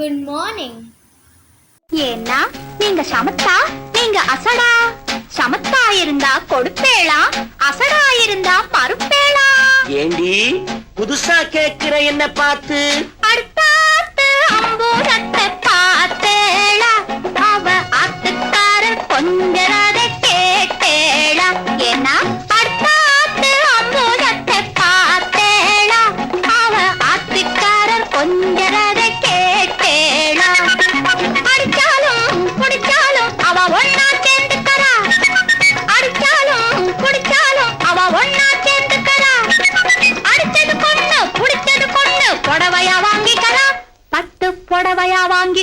Good morning. ஏன்னா நீங்க சமத்தா, நீங்க அசடா. சமத்தா இருந்தா கொடுப்பேளா, அசடா இருந்தா மறுப்பேளா. ஏண்டி புதுசா கேக்குற என்ன பார்த்து? அடுத்தாத்து அம்பூரத்தை பார்த்தேளா, அவ ஆத்துக்கார கொஞ்சரதை கேட்டேளா. ஏன்னா அடுத்தாத்து அம்பூரத்தை பார்த்தேளா, அவ ஆத்துக்காரர் கொஞ்சரதை கேட்டேளா. அடிச்சாலும் குடிச்சாலும் அவ ஒன்னா சேர்ந்துக்கறா, அடிச்சாலும் குடிச்சாலும் அவ ஒன்னா சேர்ந்துக்கறா. அடிச்சது பொண்ணு புடிச்சது பொண்ணு புடவையா வாங்கிக்கறா, பட்டு புடவையா வாங்கி